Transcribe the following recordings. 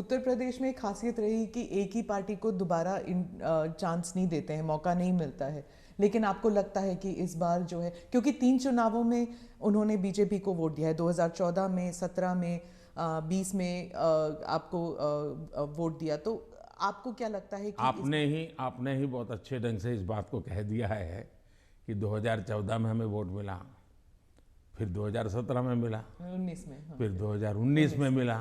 उत्तर प्रदेश में एक खासियत रही कि एक ही पार्टी को दोबारा चांस नहीं देते हैं, मौका नहीं मिलता है। लेकिन आपको लगता है कि इस बार जो है, क्योंकि 3 चुनावों में उन्होंने बीजेपी को वोट दिया है, 2014 में, 17 में, 20 में आपको वोट दिया, तो आपको क्या लगता है कि आपने ही बहुत अच्छे ढंग से इस बात को कह दिया है कि 2014 में हमें वोट मिला, फिर 2017 में मिला, 19 में, हाँ, फिर 2019 में मिला,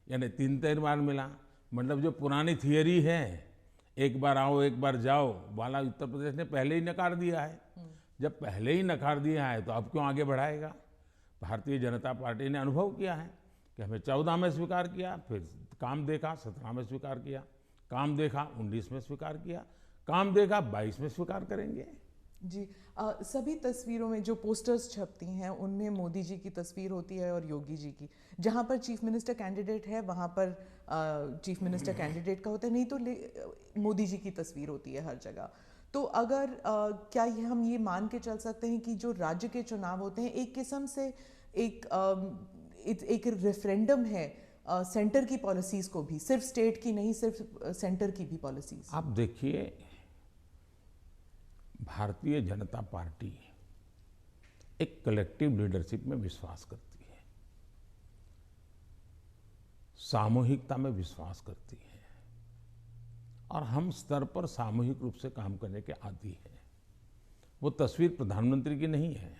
यानी 3 बार मिला। मतलब जो पुरानी थियरी है, एक बार आओ एक बार जाओ वाला, उत्तर प्रदेश ने पहले ही नकार दिया है। जब पहले ही नकार दिया है तो अब क्यों आगे बढ़ाएगा? भारतीय जनता पार्टी ने अनुभव किया है कि हमें 14 में स्वीकार किया, फिर काम देखा 17 में स्वीकार किया, काम देखा 19 में स्वीकार किया, काम देखा 22 में स्वीकार करेंगे। जी। सभी तस्वीरों में जो पोस्टर्स छपती हैं उनमें मोदी जी की तस्वीर होती है और योगी जी की। जहां पर चीफ मिनिस्टर कैंडिडेट है वहां पर चीफ मिनिस्टर कैंडिडेट का होता है, नहीं तो मोदी जी की तस्वीर होती है हर जगह। तो अगर क्या हम ये मान के चल सकते हैं कि जो राज्य के चुनाव होते हैं एक किस्म से एक रेफरेंडम है सेंटर की पॉलिसीज को भी, सिर्फ स्टेट की नहीं, सिर्फ सेंटर की भी पॉलिसीज? आप देखिए, भारतीय जनता पार्टी एक कलेक्टिव लीडरशिप में विश्वास करती है, सामूहिकता में विश्वास करती है, और हम स्तर पर सामूहिक रूप से काम करने के आदी हैं। वो तस्वीर प्रधानमंत्री की नहीं है,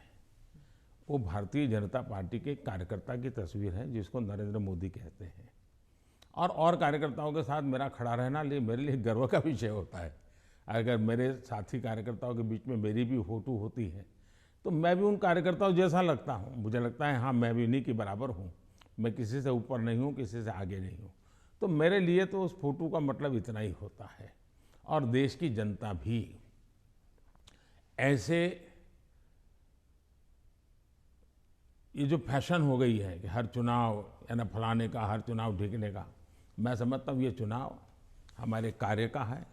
वो भारतीय जनता पार्टी के कार्यकर्ता की तस्वीर है, जिसको नरेंद्र मोदी कहते हैं। और कार्यकर्ताओं के साथ मेरा खड़ा रहना मेरे लिए गर्व का विषय होता है। अगर मेरे साथी कार्यकर्ताओं के बीच में मेरी भी फोटो होती है तो मैं भी उन कार्यकर्ताओं जैसा लगता हूँ। मुझे लगता है हाँ, मैं भी इन्हीं के बराबर हूँ, मैं किसी से ऊपर नहीं हूँ, किसी से आगे नहीं हूँ। तो मेरे लिए तो उस फोटो का मतलब इतना ही होता है। और देश की जनता भी ऐसे, ये जो फैशन हो गई है कि हर चुनाव यानी फलाने का, हर चुनाव ढीकने का, मैं समझता हूँ ये चुनाव हमारे कार्य का है,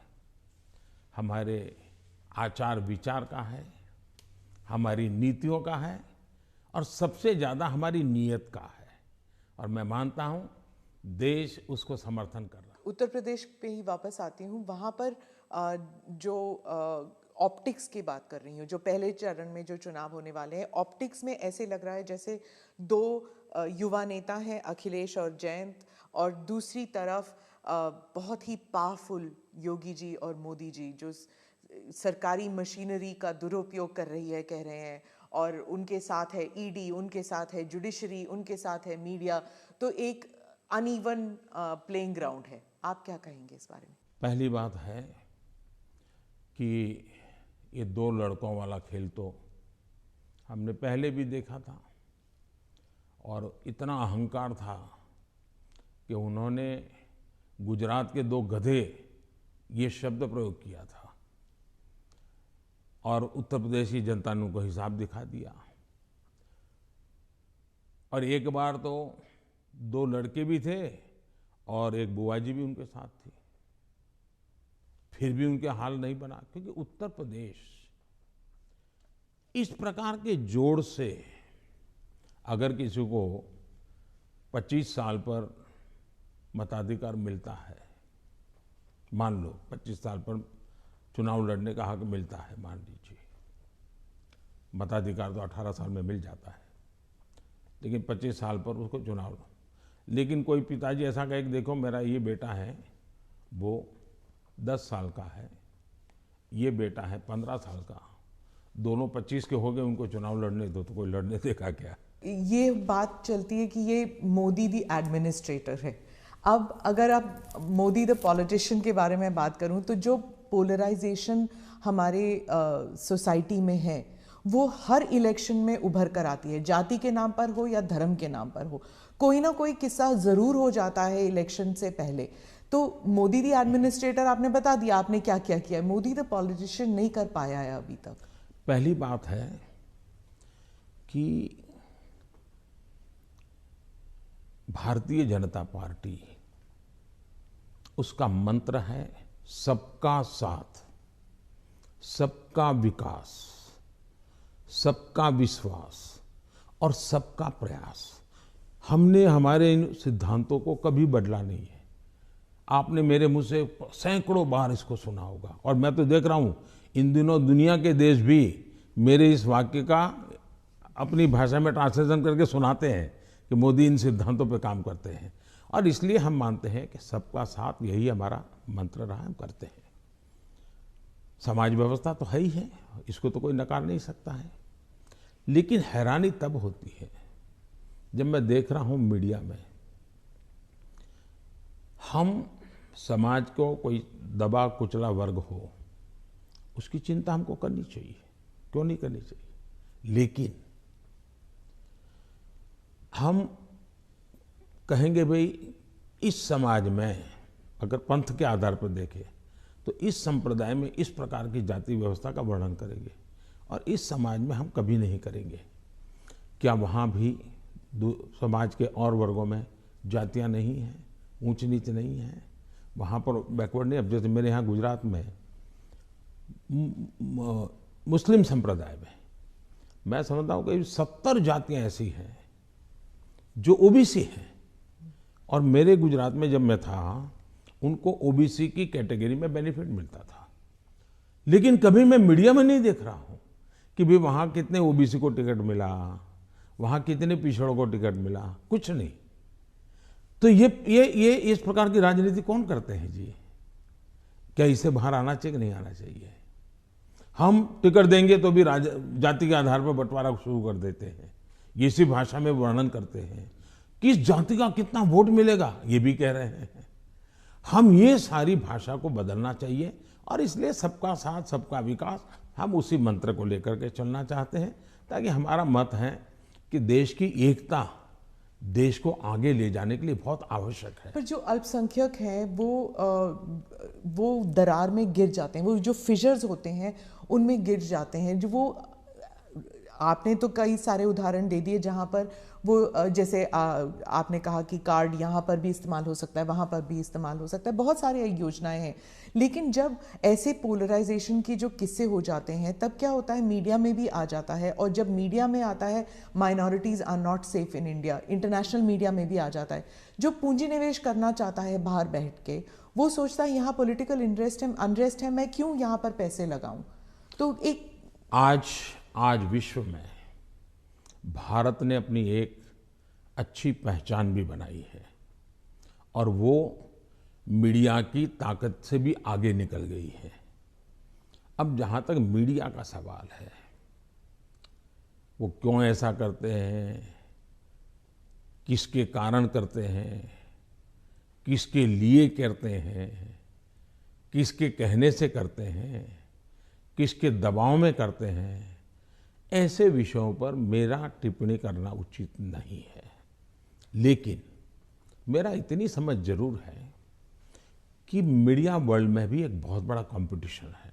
हमारे आचार विचार का है, हमारी नीतियों का है, और सबसे ज़्यादा हमारी नीयत का है। और मैं मानता हूँ देश उसको समर्थन कर रहा है। उत्तर प्रदेश पे ही वापस आती हूँ, वहाँ पर जो ऑप्टिक्स की बात कर रही हूँ, जो पहले चरण में जो चुनाव होने वाले हैं, ऑप्टिक्स में ऐसे लग रहा है जैसे 2 युवा नेता हैं, अखिलेश और जयंत, और दूसरी तरफ बहुत ही पावरफुल योगी जी और मोदी जी, जो सरकारी मशीनरी का दुरुपयोग कर रही है, कह रहे हैं, और उनके साथ है ईडी, उनके साथ है जुडिशरी, उनके साथ है मीडिया। तो एक अनइवन प्लेइंग ग्राउंड है। आप क्या कहेंगे इस बारे में? पहली बात है कि ये 2 लड़कों वाला खेल तो हमने पहले भी देखा था, और इतना अहंकार था कि उन्होंने गुजरात के 2 गधे ये शब्द प्रयोग किया था, और उत्तर प्रदेश की जनता ने उनको हिसाब दिखा दिया। और एक बार तो 2 लड़के भी थे और एक बुआ जी भी उनके साथ थी, फिर भी उनके हाल नहीं बना। क्योंकि उत्तर प्रदेश इस प्रकार के जोड़ से, अगर किसी को 25 साल पर मताधिकार मिलता है, मान लो 25 साल पर चुनाव लड़ने का हक मिलता है, मान लीजिए, मताधिकार तो 18 साल में मिल जाता है, लेकिन 25 साल पर उसको चुनाव लो। लेकिन कोई पिताजी ऐसा कहे कि देखो मेरा ये बेटा है वो 10 साल का है, ये बेटा है 15 साल का, दोनों 25 के हो गए, उनको चुनाव लड़ने दो, तो कोई लड़ने देगा क्या? ये बात चलती है कि ये मोदी दी एडमिनिस्ट्रेटर है। अब अगर आप मोदी द पॉलिटिशियन के बारे में बात करूं, तो जो पोलराइजेशन हमारे सोसाइटी में है वो हर इलेक्शन में उभर कर आती है, जाति के नाम पर हो या धर्म के नाम पर हो, कोई ना कोई किस्सा जरूर हो जाता है इलेक्शन से पहले। तो मोदी दी एडमिनिस्ट्रेटर आपने बता दिया आपने क्या क्या किया है, मोदी द पॉलिटिशियन नहीं कर पाया है अभी तक। पहली बात है कि भारतीय जनता पार्टी, उसका मंत्र है सबका साथ, सबका विकास, सबका विश्वास और सबका प्रयास। हमने हमारे इन सिद्धांतों को कभी बदला नहीं है। आपने मेरे मुंह से सैकड़ों बार इसको सुना होगा, और मैं तो देख रहा हूं इन दिनों दुनिया के देश भी मेरे इस वाक्य का अपनी भाषा में ट्रांसलेशन करके सुनाते हैं कि मोदी इन सिद्धांतों पे काम करते हैं। और इसलिए हम मानते हैं कि सबका साथ यही हमारा मंत्र रहा, हम करते हैं। समाज व्यवस्था तो है ही है, इसको तो कोई नकार नहीं सकता है। लेकिन हैरानी तब होती है जब मैं देख रहा हूं मीडिया में हम समाज को कोई दबा कुचला वर्ग हो, उसकी चिंता हमको करनी चाहिए, क्यों नहीं करनी चाहिए। लेकिन हम कहेंगे भाई इस समाज में अगर पंथ के आधार पर देखें तो इस संप्रदाय में इस प्रकार की जाति व्यवस्था का वर्णन करेंगे, और इस समाज में हम कभी नहीं करेंगे। क्या वहाँ भी समाज के और वर्गों में जातियाँ नहीं हैं, ऊंच नीच नहीं है, वहाँ पर बैकवर्ड नहीं। अब जैसे मेरे यहाँ गुजरात में मुस्लिम संप्रदाय में मैं समझता हूँ कि 70 जातियाँ ऐसी हैं जो ओबीसी हैं, और मेरे गुजरात में जब मैं था उनको ओबीसी की कैटेगरी में बेनिफिट मिलता था। लेकिन कभी मैं मीडिया में नहीं देख रहा हूँ कि भाई वहाँ कितने ओबीसी को टिकट मिला, वहाँ कितने पिछड़ों को टिकट मिला, कुछ नहीं। तो ये इस प्रकार की राजनीति कौन करते हैं जी? क्या इससे बाहर आना चाहिए कि नहीं आना चाहिए? हम टिकट देंगे तो भी जाति के आधार पर बंटवारा शुरू कर देते हैं, इसी भाषा में वर्णन करते हैं। किस जाति का कितना वोट मिलेगा ये भी कह रहे हैं। हम ये सारी भाषा को बदलना चाहिए, और इसलिए सबका साथ सबका विकास हम उसी मंत्र को लेकर के चलना चाहते हैं, ताकि हमारा मत है कि देश की एकता देश को आगे ले जाने के लिए बहुत आवश्यक है। पर जो अल्पसंख्यक हैं वो दरार में गिर जाते हैं, वो जो फिशर्स होते हैं उनमें गिर जाते हैं। जो वो आपने तो कई सारे उदाहरण दे दिए जहाँ पर वो जैसे आपने कहा कि कार्ड यहाँ पर भी इस्तेमाल हो सकता है, वहाँ पर भी इस्तेमाल हो सकता है, बहुत सारी योजनाएं हैं। लेकिन जब ऐसे पोलराइजेशन की जो किस्से हो जाते हैं तब क्या होता है, मीडिया में भी आ जाता है, और जब मीडिया में आता है minorities are not safe in India, international media में भी आ जाता है। जो पूंजी निवेश करना चाहता है बाहर बैठ के, वो सोचता है यहाँ पॉलिटिकल अनरेस्ट है, मैं क्यों यहाँ पर पैसे लगाऊं। तो एक आज विश्व में भारत ने अपनी एक अच्छी पहचान भी बनाई है, और वो मीडिया की ताकत से भी आगे निकल गई है। अब जहाँ तक मीडिया का सवाल है, वो क्यों ऐसा करते हैं, किसके कारण करते हैं, किसके लिए करते हैं, किसके कहने से करते हैं, किसके दबाव में करते हैं, ऐसे विषयों पर मेरा टिप्पणी करना उचित नहीं है। लेकिन मेरा इतनी समझ जरूर है कि मीडिया वर्ल्ड में भी एक बहुत बड़ा कंपटीशन है।